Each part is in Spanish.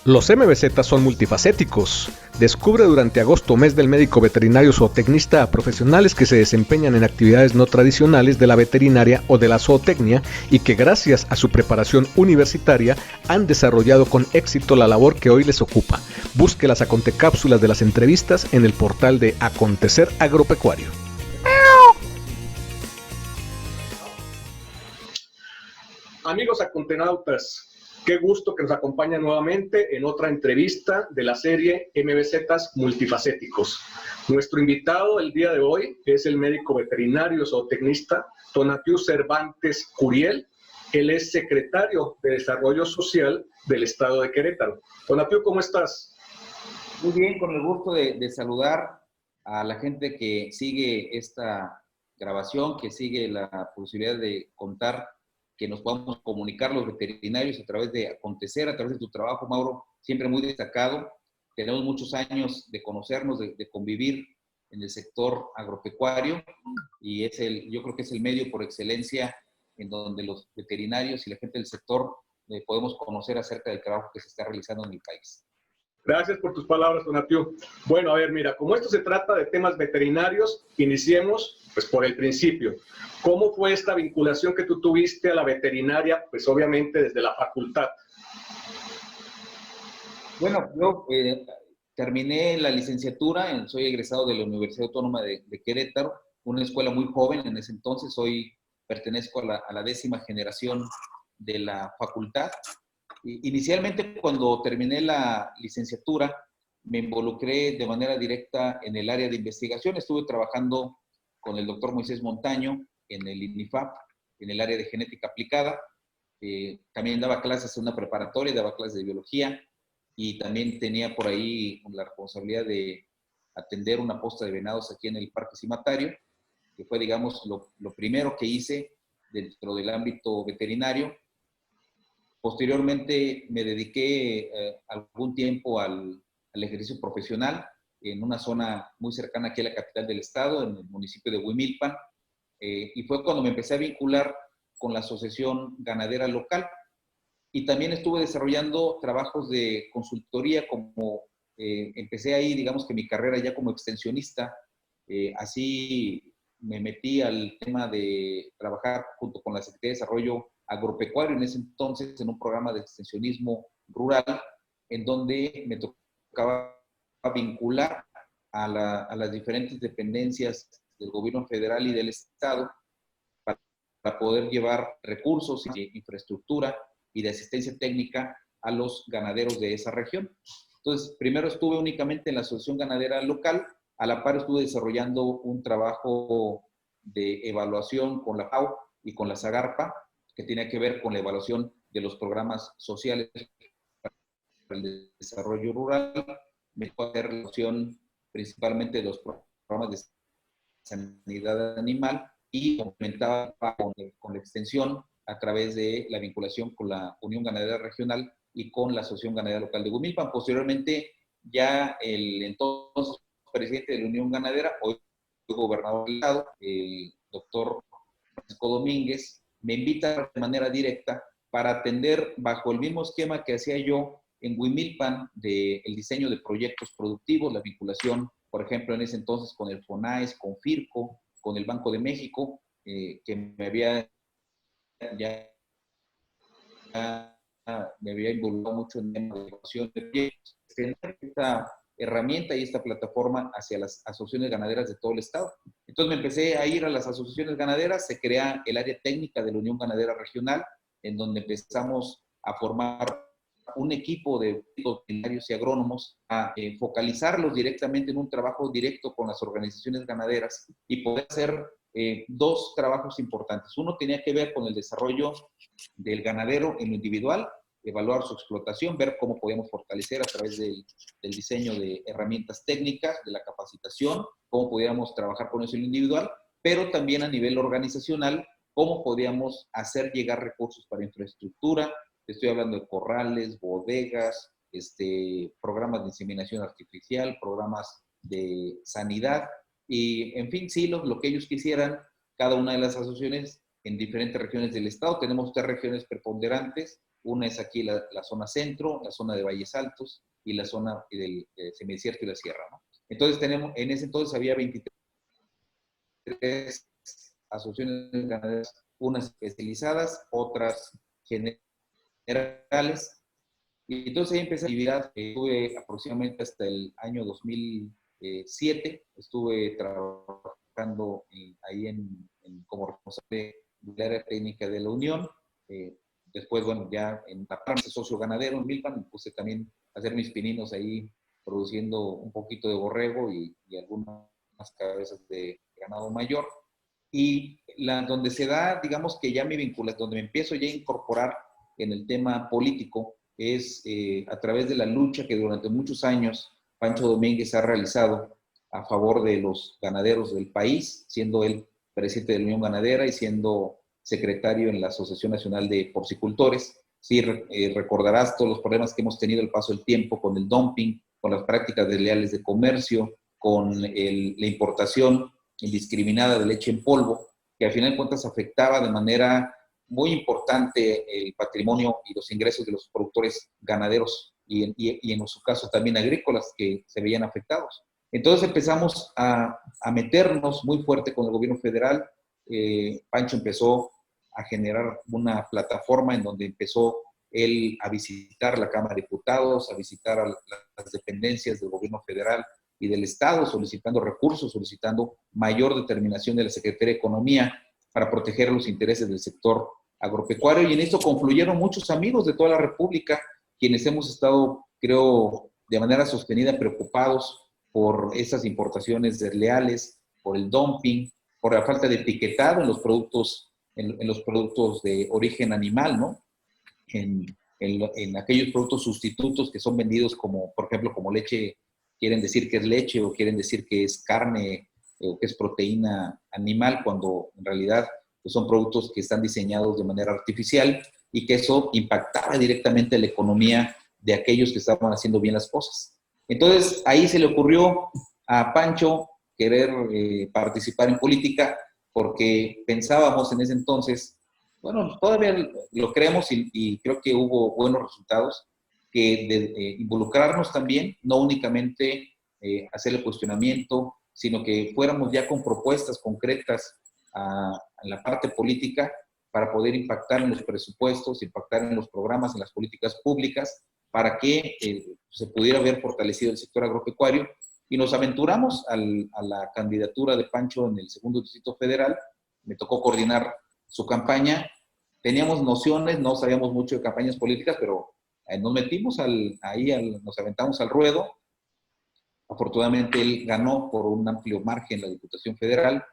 Los MBZ son multifacéticos. Descubre durante agosto, mes del médico veterinario zootecnista, a profesionales que se desempeñan en actividades no tradicionales de la veterinaria o de la zootecnia y que gracias a su preparación universitaria han desarrollado con éxito la labor que hoy les ocupa. Busque las acontecápsulas de las entrevistas en el portal de Acontecer Agropecuario. Amigos acontenautas, qué gusto que nos acompañan nuevamente en otra entrevista de la serie MBZs Multifacéticos. Nuestro invitado el día de hoy es el médico veterinario zootecnista Tonatiuh Cervantes Curiel. Él es secretario de Desarrollo Social del Estado de Querétaro. Tonatiuh, ¿cómo estás? Muy bien, con el gusto de saludar a la gente que sigue esta grabación, que sigue la posibilidad de contar, que nos podamos comunicar los veterinarios a través de Acontecer, a través de tu trabajo, Mauro, siempre muy destacado. Tenemos muchos años de conocernos, de convivir en el sector agropecuario y yo creo que es el medio por excelencia en donde los veterinarios y la gente del sector podemos conocer acerca del trabajo que se está realizando en el país. Gracias por tus palabras, Tonatiuh. Bueno, a ver, mira, como esto se trata de temas veterinarios, iniciemos pues por el principio. ¿Cómo fue esta vinculación que tú tuviste a la veterinaria? Pues obviamente desde la facultad. Bueno, yo terminé la licenciatura, soy egresado de la Universidad Autónoma de Querétaro, una escuela muy joven en ese entonces, pertenezco a la 10ª generación de la facultad. Inicialmente, cuando terminé la licenciatura, me involucré de manera directa en el área de investigación. Estuve trabajando con el doctor Moisés Montaño en el INIFAP, en el área de genética aplicada. También daba clases en una preparatoria, daba clases de biología y también tenía por ahí la responsabilidad de atender una posta de venados aquí en el Parque Cimatario, que fue, digamos, lo primero que hice dentro del ámbito veterinario. Posteriormente me dediqué algún tiempo al ejercicio profesional en una zona muy cercana aquí a la capital del estado, en el municipio de Huimilpan, y fue cuando me empecé a vincular con la asociación ganadera local. Y también estuve desarrollando trabajos de consultoría, empecé ahí, digamos que mi carrera ya como extensionista, así me metí al tema de trabajar junto con la Secretaría de Desarrollo Agropecuario en ese entonces en un programa de extensionismo rural en donde me tocaba vincular a las diferentes dependencias del gobierno federal y del estado para poder llevar recursos y infraestructura y de asistencia técnica a los ganaderos de esa región. Entonces, primero estuve únicamente en la asociación ganadera local, a la par estuve desarrollando un trabajo de evaluación con la FAO y con la SAGARPA, que tiene que ver con la evaluación de los programas sociales para el desarrollo rural. Me tocó hacer relación principalmente de los programas de sanidad animal y complementaba con la extensión a través de la vinculación con la Unión Ganadera Regional y con la Asociación Ganadera Local de Huimilpan. Posteriormente, ya el entonces presidente de la Unión Ganadera, hoy gobernador del estado, el doctor Francisco Domínguez, me invita de manera directa para atender bajo el mismo esquema que hacía yo en Huimilpan del diseño de proyectos productivos, la vinculación, por ejemplo, en ese entonces con el FONAES, con FIRCO, con el Banco de México, que me había involucrado mucho en temas de evaluación de proyectos. Tener esta herramienta y esta plataforma hacia las asociaciones ganaderas de todo el estado. Entonces me empecé a ir a las asociaciones ganaderas, se crea el área técnica de la Unión Ganadera Regional, en donde empezamos a formar un equipo de veterinarios y agrónomos, a focalizarlos directamente en un trabajo directo con las organizaciones ganaderas y poder hacer dos trabajos importantes. Uno tenía que ver con el desarrollo del ganadero en lo individual, evaluar su explotación, ver cómo podíamos fortalecer a través del diseño de herramientas técnicas, de la capacitación, cómo podíamos trabajar con eso en lo individual, pero también a nivel organizacional, cómo podíamos hacer llegar recursos para infraestructura. Estoy hablando de corrales, bodegas, programas de inseminación artificial, programas de sanidad y, en fin, sí, lo que ellos quisieran, cada una de las asociaciones en diferentes regiones del estado. Tenemos 3 regiones preponderantes, Una es aquí la zona centro, la zona de Valles Altos y la zona del semidesierto y la sierra, ¿no? Entonces en ese entonces había 23 asociaciones ganaderas, unas especializadas, otras generales. Y entonces ahí empecé la actividad. Estuve aproximadamente hasta el año 2007, estuve trabajando ahí como responsable del área técnica de la Unión. Después, bueno, ya en la parte socio ganadero en Milpan, me puse también a hacer mis pininos ahí, produciendo un poquito de borrego y algunas cabezas de ganado mayor. Y donde se da, digamos que ya mi vinculación, donde me empiezo ya a incorporar en el tema político, es a través de la lucha que durante muchos años Pancho Domínguez ha realizado a favor de los ganaderos del país, siendo él presidente de la Unión Ganadera y siendo secretario en la Asociación Nacional de Porcicultores. Sí, recordarás todos los problemas que hemos tenido al paso del tiempo con el dumping, con las prácticas desleales de comercio, con la importación indiscriminada de leche en polvo, que al final de cuentas afectaba de manera muy importante el patrimonio y los ingresos de los productores ganaderos y en su caso también agrícolas que se veían afectados. Entonces empezamos a meternos muy fuerte con el gobierno federal. Pancho empezó a generar una plataforma en donde empezó él a visitar la Cámara de Diputados, a visitar a las dependencias del gobierno federal y del Estado, solicitando recursos, solicitando mayor determinación de la Secretaría de Economía para proteger los intereses del sector agropecuario. Y en esto confluyeron muchos amigos de toda la República, quienes hemos estado, creo, de manera sostenida preocupados por esas importaciones desleales, por el dumping, por la falta de etiquetado en los productos, en los productos de origen animal, ¿no? En aquellos productos sustitutos que son vendidos como, por ejemplo, como leche, quieren decir que es leche o quieren decir que es carne o que es proteína animal, cuando en realidad pues, son productos que están diseñados de manera artificial y que eso impactaba directamente la economía de aquellos que estaban haciendo bien las cosas. Entonces, ahí se le ocurrió a Pancho querer participar en política porque pensábamos en ese entonces, bueno, todavía lo creemos y creo que hubo buenos resultados, que de involucrarnos también, no únicamente hacer el cuestionamiento, sino que fuéramos ya con propuestas concretas a la parte política para poder impactar en los presupuestos, impactar en los programas, en las políticas públicas, para que se pudiera ver fortalecido el sector agropecuario. Y nos aventuramos a la candidatura de Pancho en el segundo Distrito Federal. Me tocó coordinar su campaña. Teníamos nociones, no sabíamos mucho de campañas políticas, pero nos metimos nos aventamos al ruedo. Afortunadamente él ganó por un amplio margen la Diputación Federal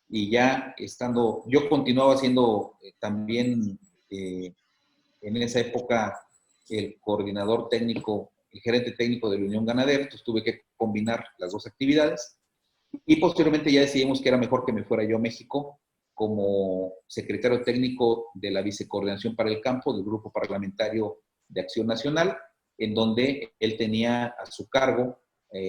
y ya estando, yo continuaba siendo también en esa época el coordinador técnico, el gerente técnico de la Unión Ganadera, entonces tuve que combinar las dos actividades y posteriormente ya decidimos que era mejor que me fuera yo a México como secretario técnico de la Vicecoordinación para el Campo del Grupo Parlamentario de Acción Nacional, en donde él tenía a su cargo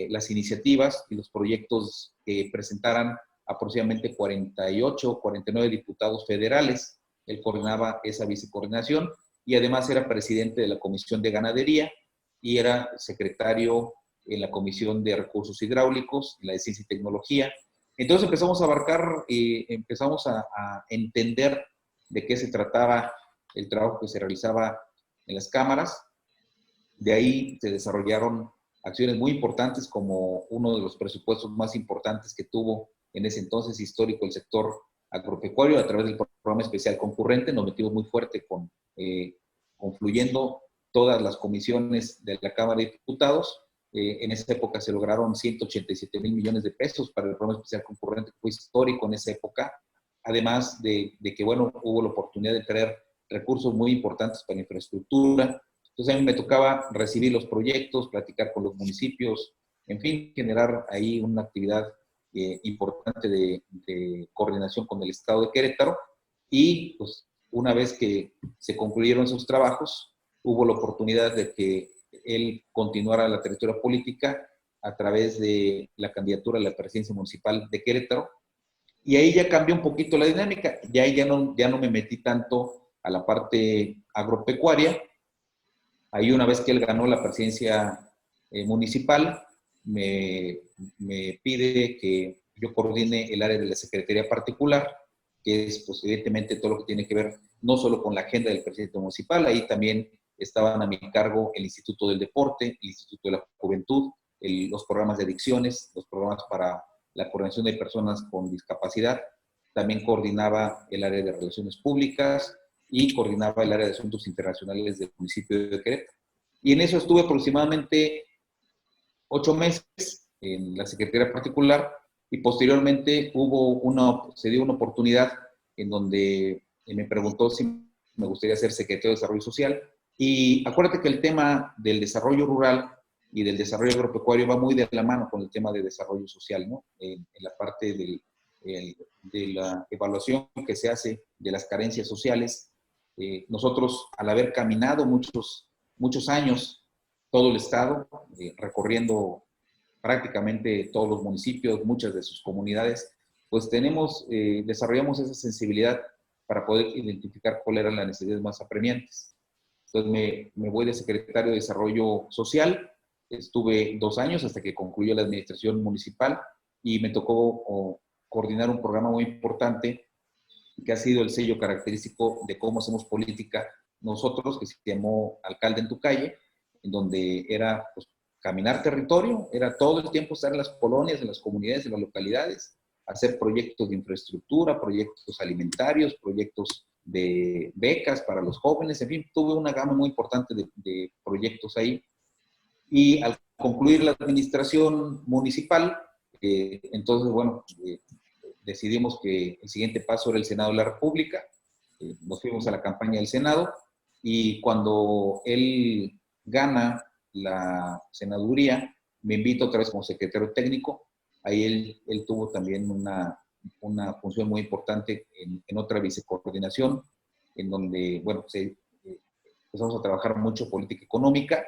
las iniciativas y los proyectos que presentaran aproximadamente 48 o 49 diputados federales. Él coordinaba esa vicecoordinación y además era presidente de la Comisión de Ganadería y era secretario en la Comisión de Recursos Hidráulicos, en la de Ciencia y Tecnología. Entonces empezamos a abarcar, empezamos a entender de qué se trataba el trabajo que se realizaba en las cámaras. De ahí se desarrollaron acciones muy importantes, como uno de los presupuestos más importantes que tuvo en ese entonces histórico el sector agropecuario a través del programa especial concurrente. Nos metimos muy fuerte confluyendo todas las comisiones de la Cámara de Diputados. En esa época se lograron 187,000 millones de pesos para el programa especial concurrente, que fue histórico en esa época, además de que, bueno, hubo la oportunidad de traer recursos muy importantes para infraestructura. Entonces a mí me tocaba recibir los proyectos, platicar con los municipios, en fin, generar ahí una actividad importante de coordinación con el Estado de Querétaro. Y pues una vez que se concluyeron esos trabajos, hubo la oportunidad de que él continuara la trayectoria política a través de la candidatura a la presidencia municipal de Querétaro. Y ahí ya cambió un poquito la dinámica. Ya no me metí tanto a la parte agropecuaria, Ahí una vez que él ganó la presidencia municipal, me pide que yo coordine el área de la Secretaría Particular, que es pues, evidentemente todo lo que tiene que ver no solo con la agenda del presidente municipal, ahí también estaban a mi cargo el Instituto del Deporte, el Instituto de la Juventud, los programas de adicciones, los programas para la coordinación de personas con discapacidad. También coordinaba el área de relaciones públicas y coordinaba el área de asuntos internacionales del municipio de Querétaro. Y en eso estuve aproximadamente 8 meses en la Secretaría Particular y posteriormente se dio una oportunidad en donde me preguntó si me gustaría ser secretario de Desarrollo Social. Y acuérdate que el tema del desarrollo rural y del desarrollo agropecuario va muy de la mano con el tema de desarrollo social, ¿no? En la parte de la evaluación que se hace de las carencias sociales. Nosotros, al haber caminado muchos años todo el estado, recorriendo prácticamente todos los municipios, muchas de sus comunidades, pues desarrollamos esa sensibilidad para poder identificar cuáles eran las necesidades más apremiantes. Entonces me voy de secretario de Desarrollo Social, estuve 2 años hasta que concluyó la administración municipal y me tocó coordinar un programa muy importante que ha sido el sello característico de cómo hacemos política nosotros, que se llamó Alcalde en tu Calle, en donde era pues, caminar territorio, era todo el tiempo estar en las colonias, en las comunidades, en las localidades, hacer proyectos de infraestructura, proyectos alimentarios, proyectos de becas para los jóvenes, en fin, tuve una gama muy importante de proyectos ahí. Y al concluir la administración municipal, entonces, bueno, decidimos que el siguiente paso era el Senado de la República. Nos fuimos a la campaña del Senado y cuando él gana la senaduría, me invita otra vez como secretario técnico. Ahí él tuvo también una función muy importante en otra vicecoordinación, en donde, bueno, empezamos a trabajar mucho política económica.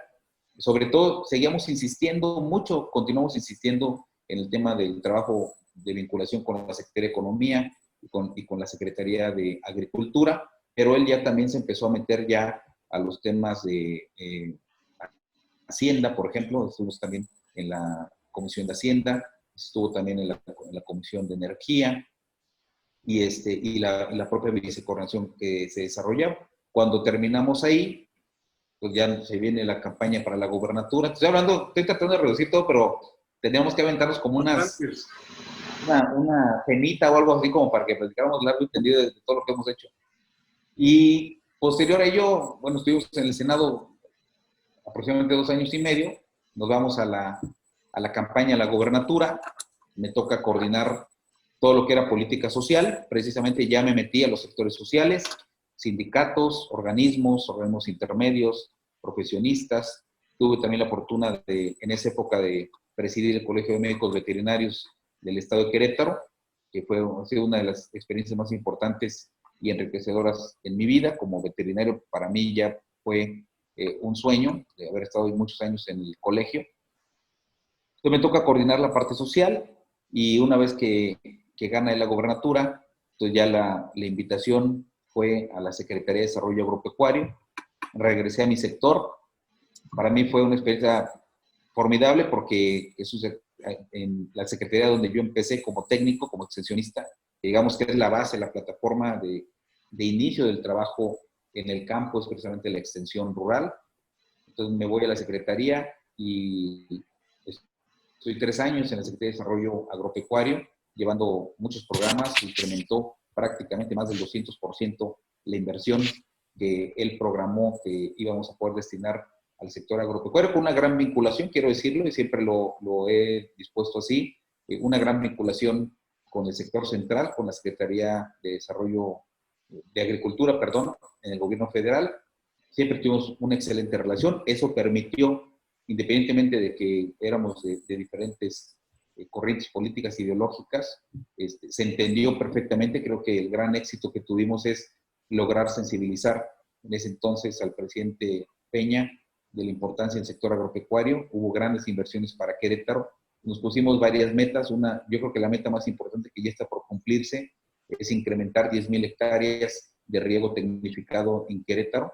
Sobre todo, seguíamos insistiendo mucho, continuamos insistiendo en el tema del trabajo de vinculación con la Secretaría de Economía y con la Secretaría de Agricultura, pero él ya también se empezó a meter ya a los temas de Hacienda, por ejemplo, estuvimos también en la Comisión de Hacienda, estuvo también en la Comisión de Energía y la propia vicecoordinación que se desarrollaba. Cuando terminamos ahí, pues ya se viene la campaña para la gobernatura. Estoy tratando de reducir todo, pero teníamos que aventarnos como una cenita o algo así como para que platicáramos largo y tendido de todo lo que hemos hecho. Y posterior a ello, bueno, estuvimos en el Senado aproximadamente 2 años y medio, nos vamos a la campaña a la gobernatura, me toca coordinar todo lo que era política social, precisamente ya me metí a los sectores sociales, sindicatos, organismos intermedios, profesionistas. Tuve también la fortuna en esa época de presidir el Colegio de Médicos Veterinarios del Estado de Querétaro, que ha sido una de las experiencias más importantes y enriquecedoras en mi vida. Como veterinario, para mí ya fue un sueño de haber estado muchos años en el colegio. Entonces me toca coordinar la parte social y una vez que gana la gobernatura, entonces ya la invitación fue a la Secretaría de Desarrollo Agropecuario. Regresé a mi sector. Para mí fue una experiencia formidable porque en la Secretaría donde yo empecé como técnico, como extensionista, digamos que es la base, la plataforma de inicio del trabajo en el campo, es precisamente la extensión rural. Entonces me voy a la Secretaría y estoy 3 años en la Secretaría de Desarrollo Agropecuario, llevando muchos programas, incrementó prácticamente más del 200% la inversión que él programó que íbamos a poder destinar al sector agropecuario, con una gran vinculación, quiero decirlo, y siempre lo he dispuesto así, una gran vinculación con el sector central, con la Secretaría de Desarrollo de Agricultura, perdón, en el gobierno federal. Siempre tuvimos una excelente relación. Eso permitió, independientemente de que éramos de diferentes corrientes políticas ideológicas, se entendió perfectamente. Creo que el gran éxito que tuvimos es lograr sensibilizar en ese entonces al presidente Peña de la importancia del sector agropecuario. Hubo grandes inversiones para Querétaro. Nos pusimos varias metas. Yo creo que la meta más importante que ya está por cumplirse es incrementar 10,000 hectáreas de riego tecnificado en Querétaro.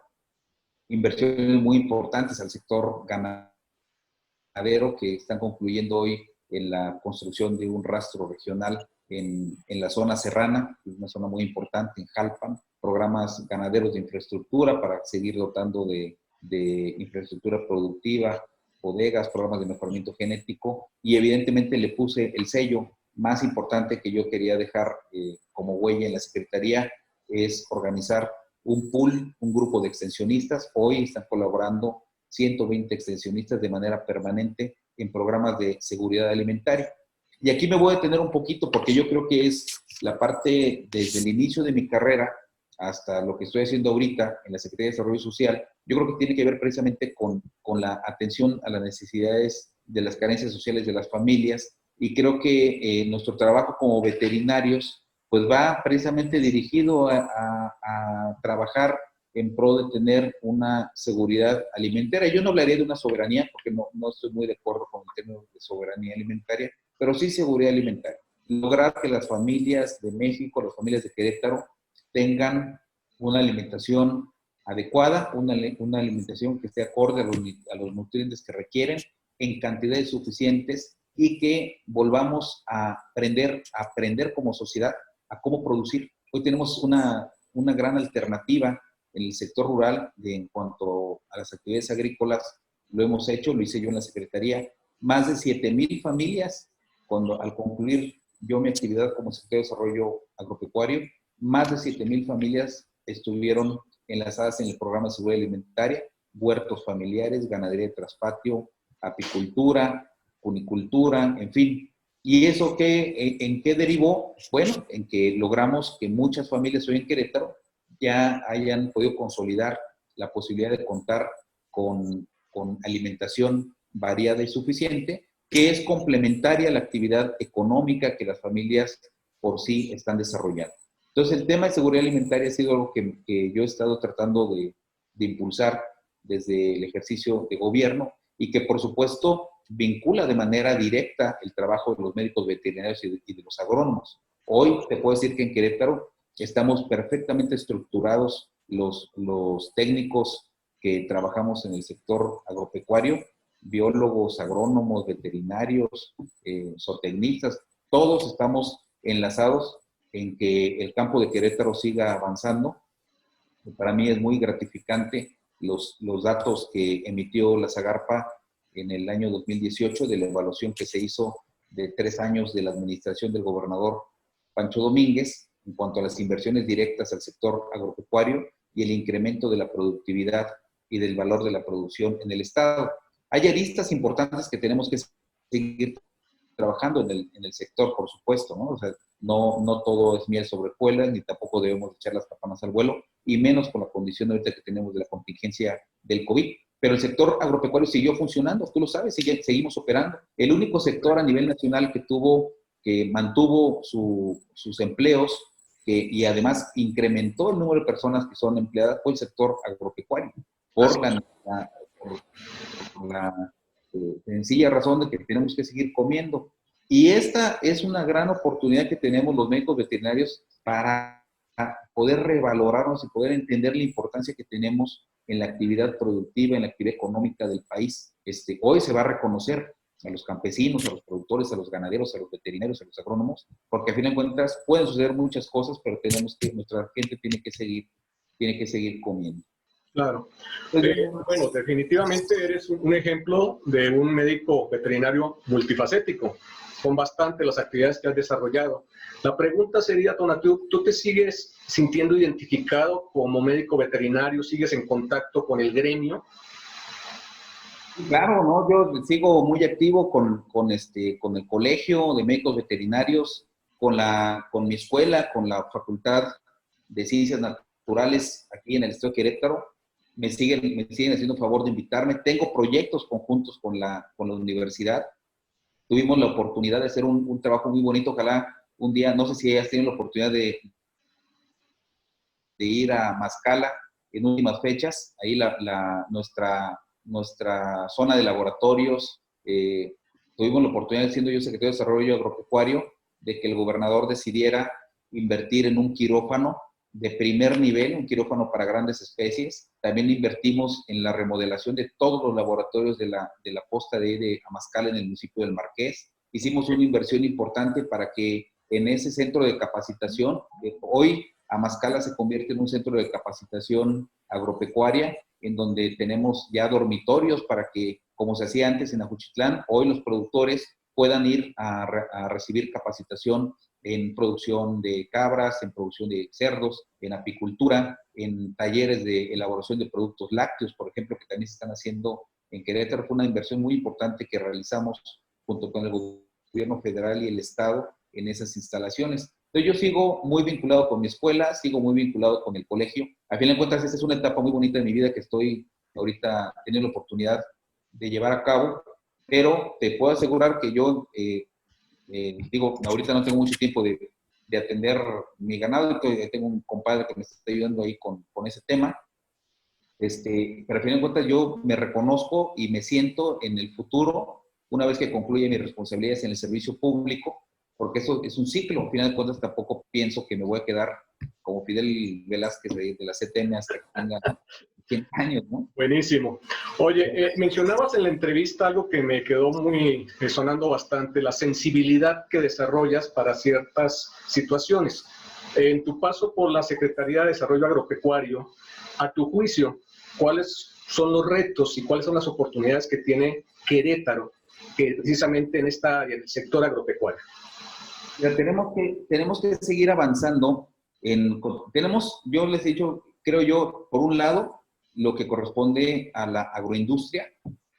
inversiones muy importantes al sector ganadero que están concluyendo hoy en la construcción de un rastro regional en la zona serrana, que es una zona muy importante en Jalpan, programas ganaderos de infraestructura para seguir dotando de infraestructura productiva, bodegas, programas de mejoramiento genético, y evidentemente le puse el sello más importante que yo quería dejar como huella en la Secretaría, es organizar un pool, un grupo de extensionistas. Hoy están colaborando 120 extensionistas de manera permanente en programas de seguridad alimentaria. Y aquí me voy a detener un poquito porque yo creo que es la parte desde el inicio de mi carrera hasta lo que estoy haciendo ahorita en la Secretaría de Desarrollo Social, yo creo que tiene que ver precisamente con la atención a las necesidades de las carencias sociales de las familias, y creo que nuestro trabajo como veterinarios pues va precisamente dirigido a trabajar en pro de tener una seguridad alimentaria. Yo no hablaría de una soberanía porque no estoy muy de acuerdo con el término de soberanía alimentaria, pero sí seguridad alimentaria. Lograr que las familias de México, las familias de Querétaro, tengan una alimentación adecuada, una alimentación que esté acorde a los nutrientes que requieren en cantidades suficientes, y que volvamos a aprender como sociedad a cómo producir. Hoy tenemos una gran alternativa en el sector rural en cuanto a las actividades agrícolas. Lo hemos hecho, lo hice yo en la Secretaría. Más de 7,000 familias, al concluir yo mi actividad como Secretario de Desarrollo Agropecuario, más de 7,000 familias estuvieron enlazadas en el programa de seguridad alimentaria, huertos familiares, ganadería de traspatio, apicultura, cunicultura, en fin. ¿Y eso en qué derivó? Bueno, en que logramos que muchas familias hoy en Querétaro ya hayan podido consolidar la posibilidad de contar con alimentación variada y suficiente, que es complementaria a la actividad económica que las familias por sí están desarrollando. Entonces, el tema de seguridad alimentaria ha sido algo que yo he estado tratando de impulsar desde el ejercicio de gobierno, y que, por supuesto, vincula de manera directa el trabajo de los médicos veterinarios y de los agrónomos. Hoy te puedo decir que en Querétaro estamos perfectamente estructurados los técnicos que trabajamos en el sector agropecuario, biólogos, agrónomos, veterinarios, zootecnistas, todos estamos enlazados en que el campo de Querétaro siga avanzando. Para mí es muy gratificante los datos que emitió la Zagarpa en el año 2018 de la evaluación que se hizo de 3 años de la administración del gobernador Pancho Domínguez en cuanto a las inversiones directas al sector agropecuario y el incremento de la productividad y del valor de la producción en el Estado. Hay aristas importantes que tenemos que seguir trabajando en el sector, por supuesto, ¿no? O sea, no todo es miel sobre hojuelas, ni tampoco debemos echar las campanas al vuelo, y menos con la condición ahorita que tenemos de la contingencia del COVID. Pero el sector agropecuario siguió funcionando, tú lo sabes, seguimos operando. El único sector a nivel nacional que mantuvo sus empleos y además incrementó el número de personas que son empleadas fue el sector agropecuario, por la sencilla razón de que tenemos que seguir comiendo. Y esta es una gran oportunidad que tenemos los médicos veterinarios para poder revalorarnos y poder entender la importancia que tenemos en la actividad productiva, en la actividad económica del país. Hoy se va a reconocer a los campesinos, a los productores, a los ganaderos, a los veterinarios, a los agrónomos, porque a fin de cuentas pueden suceder muchas cosas, pero nuestra gente tiene que seguir comiendo. Claro. Bueno, definitivamente eres un ejemplo de un médico veterinario multifacético, con bastante las actividades que has desarrollado. La pregunta sería, Tonatiuh, ¿tú te sigues sintiendo identificado como médico veterinario? ¿Sigues en contacto con el gremio? Claro, ¿no? Yo sigo muy activo con el Colegio de Médicos Veterinarios, con mi escuela, con la Facultad de Ciencias Naturales aquí en el Estado de Querétaro. Me siguen haciendo favor de invitarme. Tengo proyectos conjuntos con la universidad. Tuvimos la oportunidad de hacer un trabajo muy bonito. Ojalá un día, no sé si hayas tenido la oportunidad de ir a Mascala en últimas fechas. Ahí nuestra zona de laboratorios, tuvimos la oportunidad, siendo yo secretario de Desarrollo Agropecuario, de que el gobernador decidiera invertir en un quirófano de primer nivel, un quirófano para grandes especies. También invertimos en la remodelación de todos los laboratorios de la posta de Amazcal en el municipio del Marqués. Hicimos una inversión importante para que en ese centro de capacitación, hoy Amazcala se convierte en un centro de capacitación agropecuaria, en donde tenemos ya dormitorios para que, como se hacía antes en Ajuchitlán, hoy los productores puedan ir a recibir capacitación en producción de cabras, en producción de cerdos, en apicultura, en talleres de elaboración de productos lácteos, por ejemplo, que también se están haciendo en Querétaro. Fue una inversión muy importante que realizamos junto con el gobierno federal y el estado en esas instalaciones. Entonces yo sigo muy vinculado con mi escuela, sigo muy vinculado con el colegio. Al final de cuentas, esta es una etapa muy bonita de mi vida que estoy ahorita teniendo la oportunidad de llevar a cabo, pero te puedo asegurar que yo, digo, ahorita no tengo mucho tiempo de atender mi ganado, tengo un compadre que me está ayudando ahí con ese tema, pero al final de cuentas yo me reconozco y me siento en el futuro, una vez que concluya mis responsabilidades en el servicio público, porque eso es un ciclo. Al final de cuentas tampoco pienso que me voy a quedar como Fidel Velázquez de la CTM hasta que tenga 100 años, ¿no? Buenísimo. Oye, mencionabas en la entrevista algo que me quedó muy sonando bastante, la sensibilidad que desarrollas para ciertas situaciones. En tu paso por la Secretaría de Desarrollo Agropecuario, a tu juicio, ¿cuáles son los retos y cuáles son las oportunidades que tiene Querétaro, que precisamente en esta área, en el sector agropecuario? Ya tenemos que seguir avanzando. Yo les he dicho, creo yo, por un lado, lo que corresponde a la agroindustria,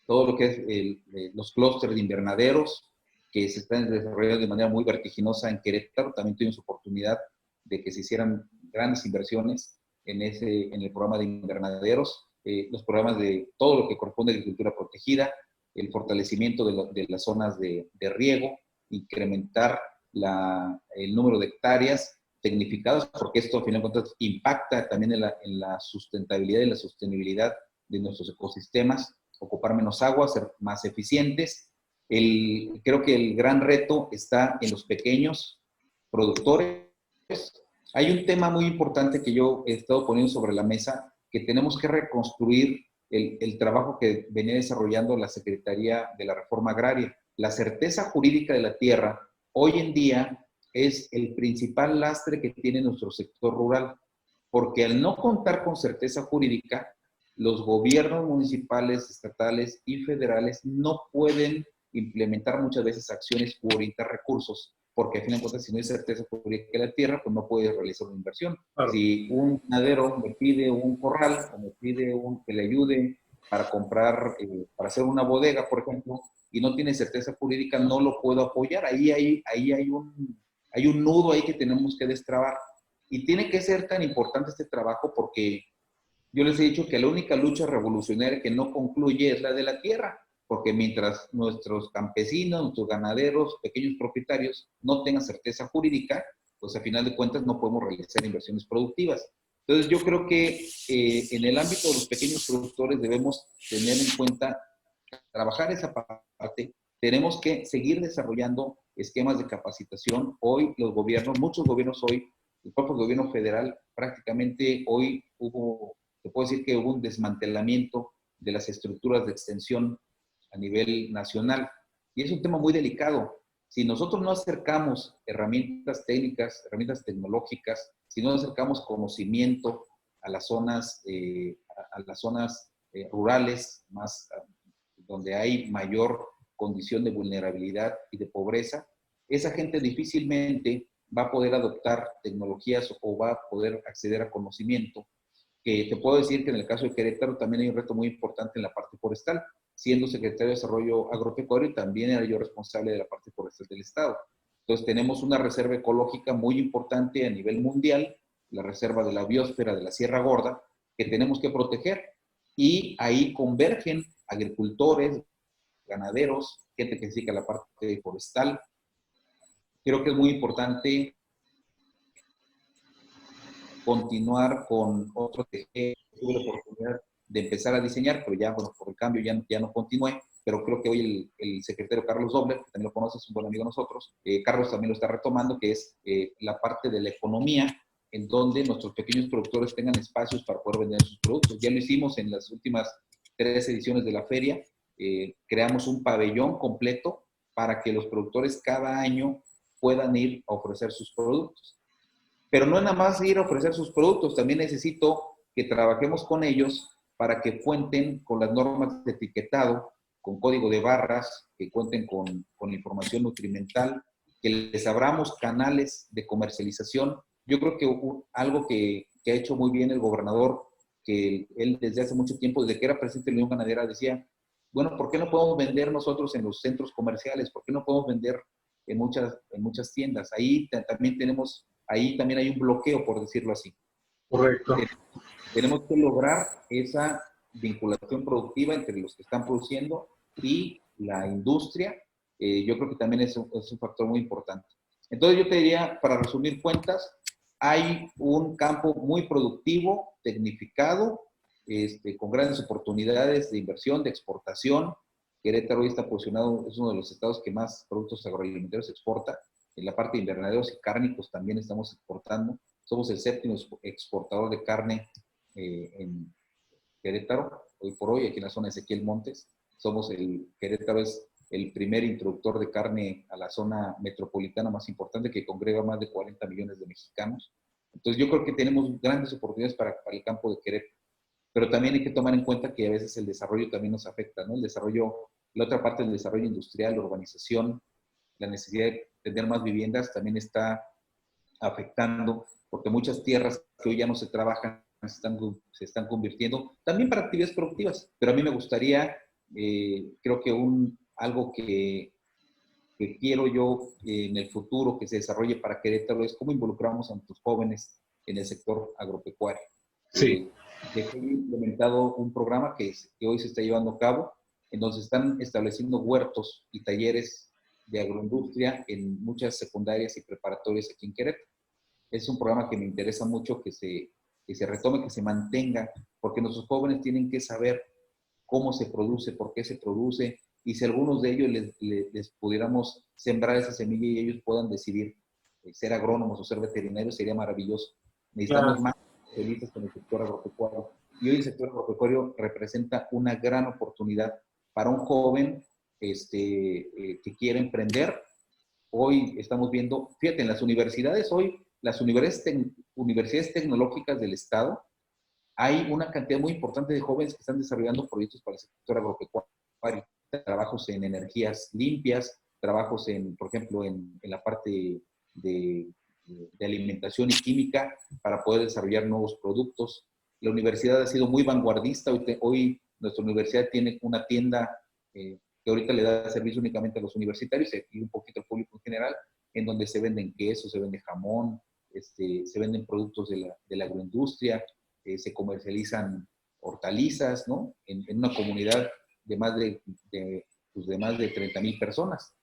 todo lo que es los clústeres de invernaderos, que se están desarrollando de manera muy vertiginosa en Querétaro. También tuvimos oportunidad de que se hicieran grandes inversiones en el programa de invernaderos, los programas de todo lo que corresponde a agricultura protegida, el fortalecimiento de las zonas de riego, incrementar el número de hectáreas tecnificadas, porque esto al final de cuentas impacta también en la sustentabilidad y la sostenibilidad de nuestros ecosistemas, ocupar menos agua, ser más eficientes. Creo que el gran reto está en los pequeños productores. Hay un tema muy importante que yo he estado poniendo sobre la mesa, que tenemos que reconstruir el trabajo que venía desarrollando la Secretaría de la Reforma Agraria. La certeza jurídica de la tierra hoy en día es el principal lastre que tiene nuestro sector rural, porque al no contar con certeza jurídica, los gobiernos municipales, estatales y federales no pueden implementar muchas veces acciones u orientar recursos, porque al final de cuentas, si no hay certeza jurídica de la tierra, pues no puedes realizar una inversión. Claro. Si un ganadero me pide un corral o me pide que le ayude para comprar, para hacer una bodega, por ejemplo, y no tiene certeza jurídica, no lo puedo apoyar. Ahí hay un nudo ahí que tenemos que destrabar. Y tiene que ser tan importante este trabajo porque yo les he dicho que la única lucha revolucionaria que no concluye es la de la tierra, porque mientras nuestros campesinos, nuestros ganaderos, pequeños propietarios no tengan certeza jurídica, pues a final de cuentas no podemos realizar inversiones productivas. Entonces yo creo que en el ámbito de los pequeños productores debemos tener en cuenta trabajar esa parte. Tenemos que seguir desarrollando esquemas de capacitación. Hoy los gobiernos, muchos gobiernos hoy, el propio gobierno federal, prácticamente hoy se puede decir que hubo un desmantelamiento de las estructuras de extensión a nivel nacional. Y es un tema muy delicado. Si nosotros no acercamos herramientas técnicas, herramientas tecnológicas, si no acercamos conocimiento a las zonas, rurales, más donde hay mayor condición de vulnerabilidad y de pobreza, esa gente difícilmente va a poder adoptar tecnologías o va a poder acceder a conocimiento. Que te puedo decir que en el caso de Querétaro también hay un reto muy importante en la parte forestal. Siendo secretario de Desarrollo Agropecuario, también era yo responsable de la parte forestal del Estado. Entonces tenemos una reserva ecológica muy importante a nivel mundial, la reserva de la biosfera de la Sierra Gorda, que tenemos que proteger. Y ahí convergen agricultores, ganaderos, gente que se dedica a la parte forestal. Creo que es muy importante continuar con otro que tuve la oportunidad de empezar a diseñar, pero ya, bueno, por el cambio ya no continué, pero creo que hoy el secretario Carlos Dobler, que también lo conoces, es un buen amigo de nosotros, Carlos también lo está retomando, que es la parte de la economía en donde nuestros pequeños productores tengan espacios para poder vender sus productos. Ya lo hicimos en las últimas 3 ediciones de la feria. Creamos un pabellón completo para que los productores cada año puedan ir a ofrecer sus productos. Pero no es nada más ir a ofrecer sus productos, también necesito que trabajemos con ellos para que cuenten con las normas de etiquetado, con código de barras, que cuenten con información nutrimental, que les abramos canales de comercialización. Yo creo que algo que ha hecho muy bien el gobernador, que él desde hace mucho tiempo, desde que era presidente de la Unión Ganadera, decía, bueno, ¿por qué no podemos vender nosotros en los centros comerciales? ¿Por qué no podemos vender en muchas tiendas? Ahí también hay un bloqueo, por decirlo así. Correcto. Tenemos que lograr esa vinculación productiva entre los que están produciendo y la industria. Yo creo que también es un factor muy importante. Entonces yo te diría, para resumir cuentas, hay un campo muy productivo, tecnificado, con grandes oportunidades de inversión, de exportación. Querétaro hoy está posicionado, es uno de los estados que más productos agroalimentarios exporta. En la parte de invernaderos y cárnicos también estamos exportando. Somos el 7º exportador de carne en Querétaro, hoy por hoy, aquí en la zona de Ezequiel Montes. Querétaro es el primer introductor de carne a la zona metropolitana más importante, que congrega más de 40 millones de mexicanos. Entonces yo creo que tenemos grandes oportunidades para el campo de Querétaro. Pero también hay que tomar en cuenta que a veces el desarrollo también nos afecta, ¿no? La otra parte del desarrollo industrial, la urbanización, la necesidad de tener más viviendas también está afectando, porque muchas tierras que hoy ya no se trabajan se están convirtiendo también para actividades productivas. Pero a mí me gustaría, creo que algo que quiero yo en el futuro que se desarrolle para Querétaro es cómo involucramos a nuestros jóvenes en el sector agropecuario. Sí. He implementado un programa que hoy se está llevando a cabo, en donde se están estableciendo huertos y talleres de agroindustria en muchas secundarias y preparatorias aquí en Querétaro. Es un programa que me interesa mucho que se retome, que se mantenga, porque nuestros jóvenes tienen que saber cómo se produce, por qué se produce, y si algunos de ellos les pudiéramos sembrar esa semilla y ellos puedan decidir ser agrónomos o ser veterinarios, sería maravilloso. Necesitamos más especialistas en el sector agropecuario. Y hoy el sector agropecuario representa una gran oportunidad para un joven que quiere emprender. Hoy estamos viendo, fíjate, en las universidades, las universidades tecnológicas del Estado, hay una cantidad muy importante de jóvenes que están desarrollando proyectos para el sector agropecuario, trabajos en energías limpias, trabajos por ejemplo, en la parte de alimentación y química para poder desarrollar nuevos productos. La universidad ha sido muy vanguardista. Hoy nuestra universidad tiene una tienda que ahorita le da servicio únicamente a los universitarios y un poquito al público en general, en donde se venden quesos, se vende jamón, se venden productos de la agroindustria, se comercializan hortalizas, ¿no? En una comunidad de más de 30,000 personas.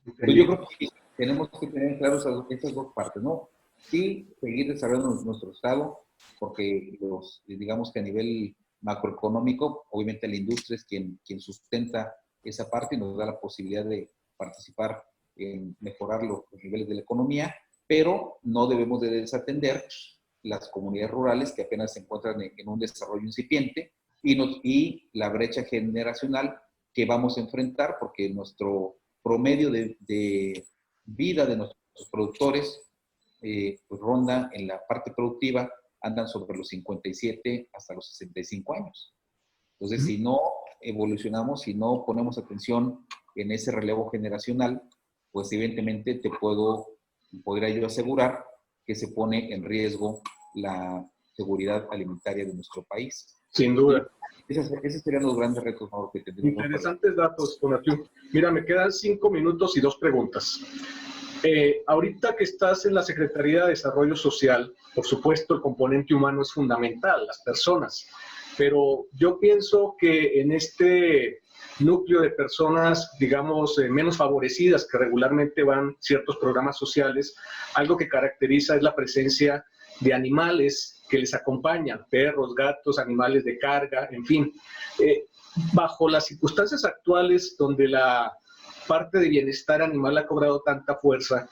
Entonces yo creo que tenemos que tener claro esas dos partes, ¿no? Sí, seguir desarrollando nuestro estado, porque digamos que a nivel macroeconómico, obviamente la industria es quien sustenta esa parte y nos da la posibilidad de participar en mejorar los niveles de la economía, pero no debemos de desatender las comunidades rurales que apenas se encuentran en un desarrollo incipiente y la brecha generacional que vamos a enfrentar, porque nuestro promedio de vida de nuestros productores pues ronda en la parte productiva, andan sobre los 57 hasta los 65 años. Entonces, si no evolucionamos, si no ponemos atención en ese relevo generacional, pues evidentemente podría yo asegurar que se pone en riesgo la seguridad alimentaria de nuestro país. Sin duda. Esos serían los grandes retos que tendríamos. Interesantes datos, Donatiu. Mira, me quedan 5 minutos y 2 preguntas. Ahorita que estás en la Secretaría de Desarrollo Social, por supuesto el componente humano es fundamental, las personas, pero yo pienso que en este núcleo de personas, digamos, menos favorecidas, que regularmente van ciertos programas sociales, algo que caracteriza es la presencia de animales que les acompañan, perros, gatos, animales de carga, en fin. Bajo las circunstancias actuales donde la parte de bienestar animal ha cobrado tanta fuerza,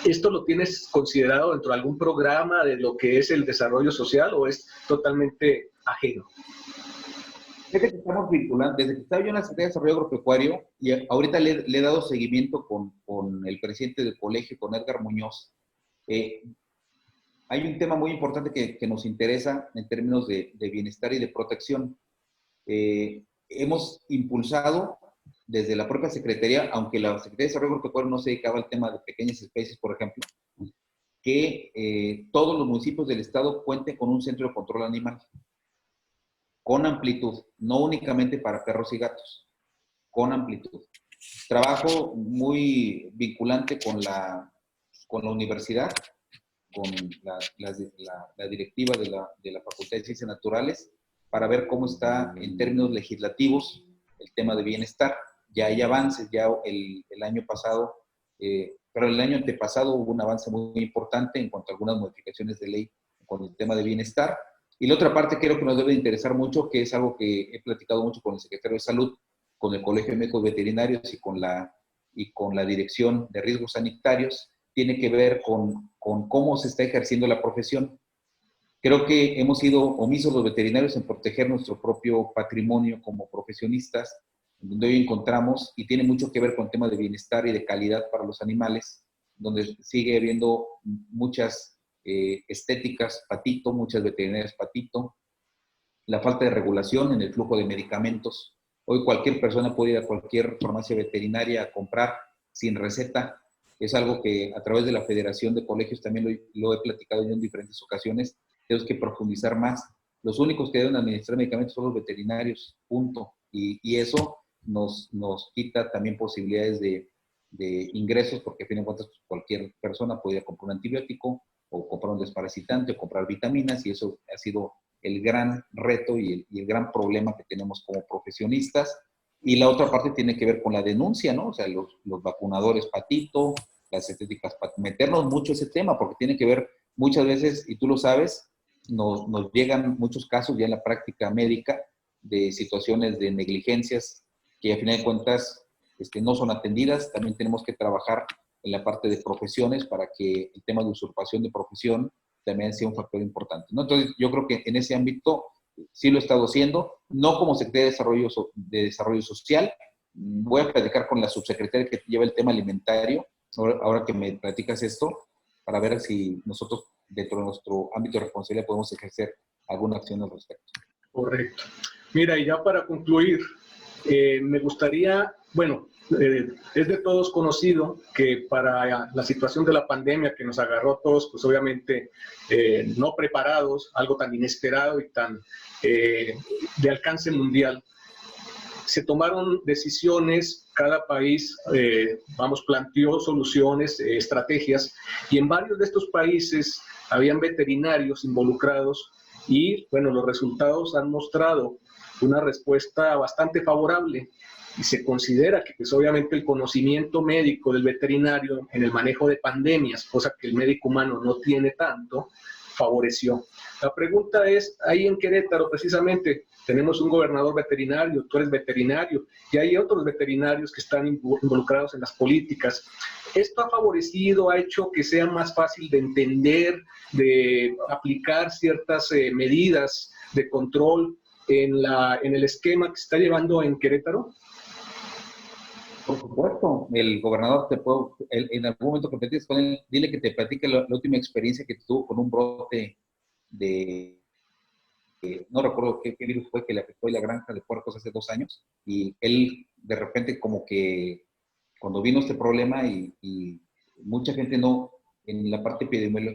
¿Esto lo tienes considerado dentro de algún programa de lo que es el desarrollo social o es totalmente ajeno? Desde que estamos vinculando, desde que estaba yo en la Secretaría de Desarrollo Agropecuario, y ahorita le he dado seguimiento con el presidente del colegio, con Edgar Muñoz. Hay un tema muy importante que nos interesa en términos de bienestar y de protección. Hemos impulsado desde la propia Secretaría, aunque la Secretaría de Desarrollo Agropecuario no se dedicaba al tema de pequeñas especies, por ejemplo, que todos los municipios del estado cuenten con un centro de control animal, con amplitud, no únicamente para perros y gatos, con amplitud. Trabajo muy vinculante con la universidad, con la directiva de la Facultad de Ciencias Naturales, para ver cómo está en términos legislativos el tema de bienestar. Ya hay avances, ya el año pasado, pero el año antepasado hubo un avance muy importante en cuanto a algunas modificaciones de ley con el tema de bienestar. Y la otra parte creo que nos debe interesar mucho, que es algo que he platicado mucho con el secretario de Salud, con el Colegio de Médicos Veterinarios y con la Dirección de Riesgos Sanitarios, tiene que ver con cómo se está ejerciendo la profesión. Creo que hemos sido omisos los veterinarios en proteger nuestro propio patrimonio como profesionistas, donde hoy encontramos, y tiene mucho que ver con temas de bienestar y de calidad para los animales, donde sigue habiendo muchas estéticas patito, muchas veterinarias patito, la falta de regulación en el flujo de medicamentos. Hoy cualquier persona puede ir a cualquier farmacia veterinaria a comprar sin receta. Es algo que a través de la Federación de Colegios también lo he platicado yo en diferentes ocasiones. Tenemos que profundizar más. Los únicos que deben administrar medicamentos son los veterinarios, punto. Y eso nos quita también posibilidades de ingresos, porque a fin de cuentas pues, cualquier persona podría comprar un antibiótico o comprar un desparasitante o comprar vitaminas, y eso ha sido el gran reto y el gran problema que tenemos como profesionistas. Y la otra parte tiene que ver con la denuncia, ¿no? O sea, los vacunadores patito, las estéticas patito, meternos mucho ese tema, porque tiene que ver muchas veces, y tú lo sabes, nos llegan muchos casos ya en la práctica médica de situaciones de negligencias que a final de cuentas no son atendidas. También tenemos que trabajar en la parte de profesiones para que el tema de usurpación de profesión también sea un factor importante, ¿no? Entonces, yo creo que en ese ámbito sí lo he estado haciendo, no como Secretaría de Desarrollo Social. Voy a platicar con la subsecretaria que lleva el tema alimentario, ahora que me platicas esto, para ver si nosotros, dentro de nuestro ámbito de responsabilidad, podemos ejercer alguna acción al respecto. Correcto. Mira, y ya para concluir, me gustaría, bueno, es de todos conocido que para la situación de la pandemia que nos agarró a todos, pues obviamente no preparados, algo tan inesperado y tan de alcance mundial, se tomaron decisiones, cada país, planteó soluciones, estrategias, y en varios de estos países habían veterinarios involucrados y, bueno, los resultados han mostrado una respuesta bastante favorable y se considera que pues obviamente el conocimiento médico del veterinario en el manejo de pandemias, cosa que el médico humano no tiene tanto, favoreció. La pregunta es, ahí en Querétaro precisamente tenemos un gobernador veterinario, tú eres veterinario, y hay otros veterinarios que están involucrados en las políticas. ¿Esto ha favorecido, ha hecho que sea más fácil de entender, de aplicar ciertas medidas de control en el esquema que se está llevando en Querétaro? Por supuesto, el gobernador en algún momento que platiques con él, dile que te platique la última experiencia que tuvo con un brote no recuerdo qué virus fue que le afectó en la granja de puercos hace 2 años, y él de repente como que cuando vino este problema y mucha gente en la parte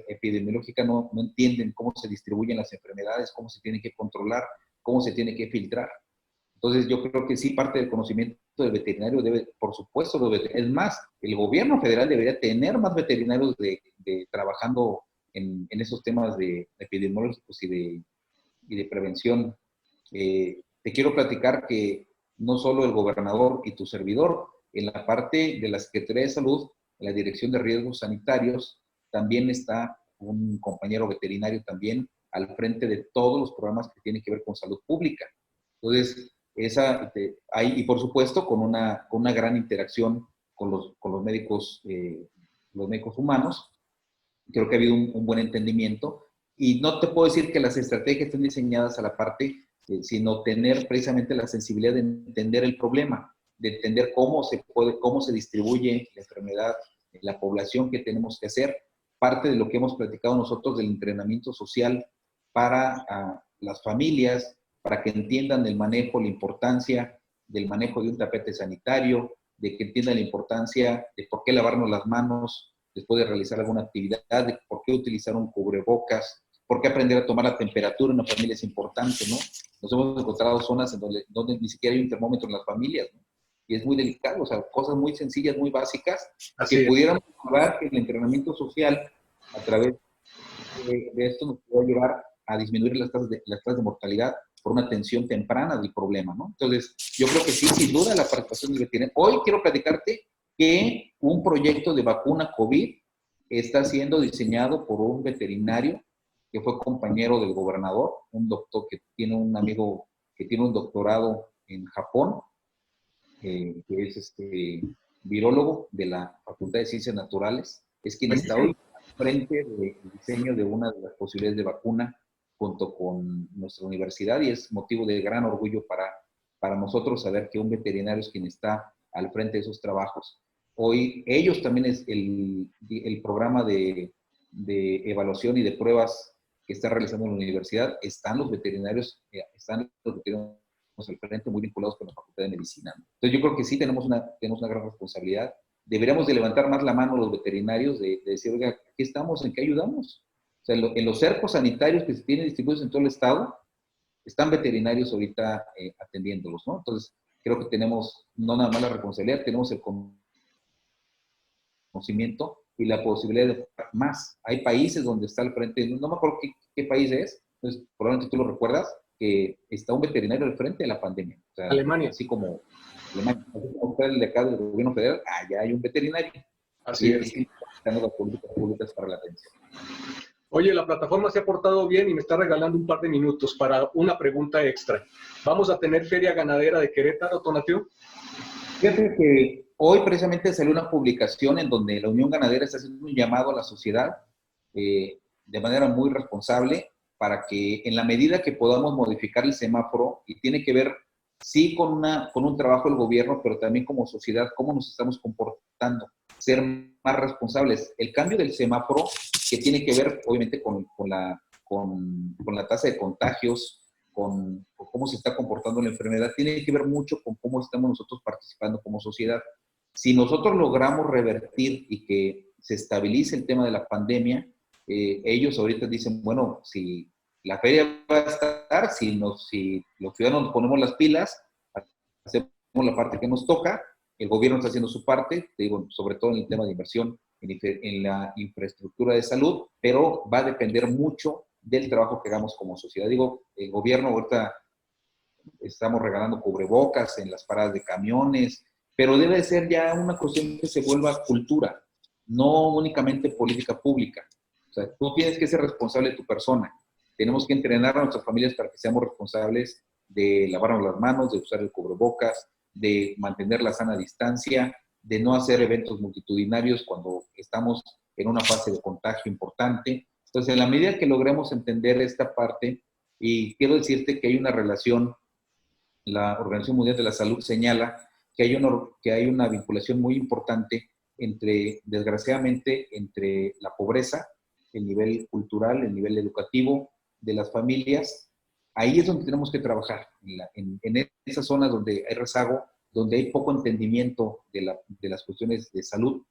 epidemiológica no entienden cómo se distribuyen las enfermedades, cómo se tienen que controlar, cómo se tiene que filtrar. Entonces yo creo que sí, parte del conocimiento del veterinario debe, por supuesto, es más, el gobierno federal debería tener más veterinarios trabajando en esos temas epidemiológicos y de prevención. Te quiero platicar que no solo el gobernador y tu servidor, en la parte de la Secretaría de Salud, en la Dirección de Riesgos Sanitarios, también está un compañero veterinario también al frente de todos los programas que tienen que ver con salud pública. Entonces, y por supuesto con una gran interacción con los médicos los médicos humanos. Creo que ha habido un buen entendimiento. Y no te puedo decir que las estrategias estén diseñadas a la parte, sino tener precisamente la sensibilidad de entender el problema, de entender cómo se distribuye la enfermedad en la población que tenemos que hacer. Parte de lo que hemos platicado nosotros del entrenamiento social para las familias, para que entiendan el manejo, la importancia del manejo de un tapete sanitario, de que entiendan la importancia de por qué lavarnos las manos después de realizar alguna actividad, de por qué utilizar un cubrebocas, por qué aprender a tomar la temperatura en una familia es importante, ¿no? Nos hemos encontrado zonas en donde ni siquiera hay un termómetro en las familias, ¿no? Y es muy delicado, o sea, cosas muy sencillas, muy básicas, que pudiéramos hablar que el entrenamiento social a través de esto nos puede ayudar a disminuir las tasas de mortalidad por una atención temprana del problema, ¿no? Entonces, yo creo que sí, sin duda, la participación del veterinario. Hoy quiero platicarte que un proyecto de vacuna COVID está siendo diseñado por un veterinario que fue compañero del gobernador, un doctor que tiene un amigo que tiene un doctorado en Japón, que es virólogo de la Facultad de Ciencias Naturales, es quien está hoy frente del diseño de una de las posibilidades de vacuna junto con nuestra universidad, y es motivo de gran orgullo para nosotros saber que un veterinario es quien está al frente de esos trabajos. Hoy ellos también es el programa de evaluación y de pruebas que está realizando la universidad, están los veterinarios al frente, muy vinculados con la Facultad de Medicina. Entonces yo creo que sí tenemos una gran responsabilidad. Deberíamos de levantar más la mano los veterinarios, de decir, oiga, ¿qué estamos? ¿En qué ayudamos? O sea, en los cercos sanitarios que se tienen distribuidos en todo el estado, están veterinarios ahorita atendiéndolos, ¿no? Entonces, creo que tenemos no nada más la responsabilidad, tenemos el conocimiento y la posibilidad de más. Hay países donde está al frente, no me acuerdo qué país es, entonces probablemente tú lo recuerdas, que está un veterinario al frente de la pandemia. O sea, Alemania. Así como Alemania, así como está el de acá del gobierno federal, allá hay un veterinario. Así es. Y están las políticas públicas para la atención. Oye, la plataforma se ha portado bien y me está regalando un par de minutos para una pregunta extra. ¿Vamos a tener feria ganadera de Querétaro, Tonatiuh? Fíjate que hoy precisamente salió una publicación en donde la Unión Ganadera está haciendo un llamado a la sociedad de manera muy responsable para que en la medida que podamos modificar el semáforo, y tiene que ver sí con un trabajo del gobierno, pero también como sociedad, cómo nos estamos comportando, ser más responsables. El cambio del semáforo, que tiene que ver obviamente con la tasa de contagios, con cómo se está comportando la enfermedad, tiene que ver mucho con cómo estamos nosotros participando como sociedad. Si nosotros logramos revertir y que se estabilice el tema de la pandemia, ellos ahorita dicen, bueno, si la feria va a estar, si los ciudadanos nos ponemos las pilas, hacemos la parte que nos toca, el gobierno está haciendo su parte, te digo, sobre todo en el tema de inversión en la infraestructura de salud, pero va a depender mucho del trabajo que hagamos como sociedad. Digo, el gobierno ahorita estamos regalando cubrebocas en las paradas de camiones, pero debe ser ya una cuestión que se vuelva cultura, no únicamente política pública. O sea, tú tienes que ser responsable de tu persona. Tenemos que entrenar a nuestras familias para que seamos responsables de lavarnos las manos, de usar el cubrebocas, de mantener la sana distancia, de no hacer eventos multitudinarios cuando estamos en una fase de contagio importante. Entonces, en la medida que logremos entender esta parte, y quiero decirte que hay una relación, la Organización Mundial de la Salud señala que hay una vinculación muy importante desgraciadamente, entre la pobreza, el nivel cultural, el nivel educativo de las familias. Ahí es donde tenemos que trabajar, en esas zonas donde hay rezago, donde hay poco entendimiento de las cuestiones de salud,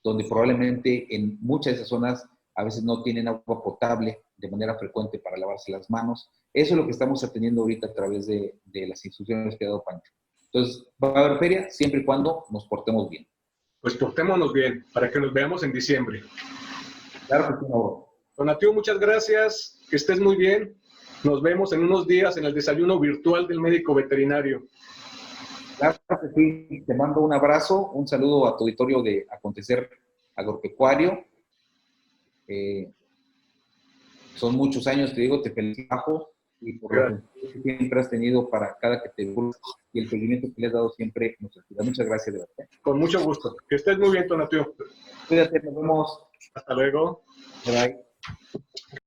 donde probablemente en muchas de esas zonas a veces no tienen agua potable de manera frecuente para lavarse las manos. Eso es lo que estamos atendiendo ahorita a través de las instituciones que ha dado Pancho. Entonces, va a haber feria siempre y cuando nos portemos bien. Pues portémonos bien, para que nos veamos en diciembre. Claro que sí, no. Tonatiuh, muchas gracias, que estés muy bien. Nos vemos en unos días en el desayuno virtual del médico veterinario. Claro que sí, te mando un abrazo, un saludo a tu auditorio de Acontecer Agropecuario. Son muchos años, te digo, te felicito y por lo que siempre has tenido para cada categoría y el seguimiento que le has dado siempre nos ayuda. Muchas gracias, de verdad. Con mucho gusto. Que estés muy bien, Tonatiuh. Cuídate, nos vemos. Hasta luego. Bye bye.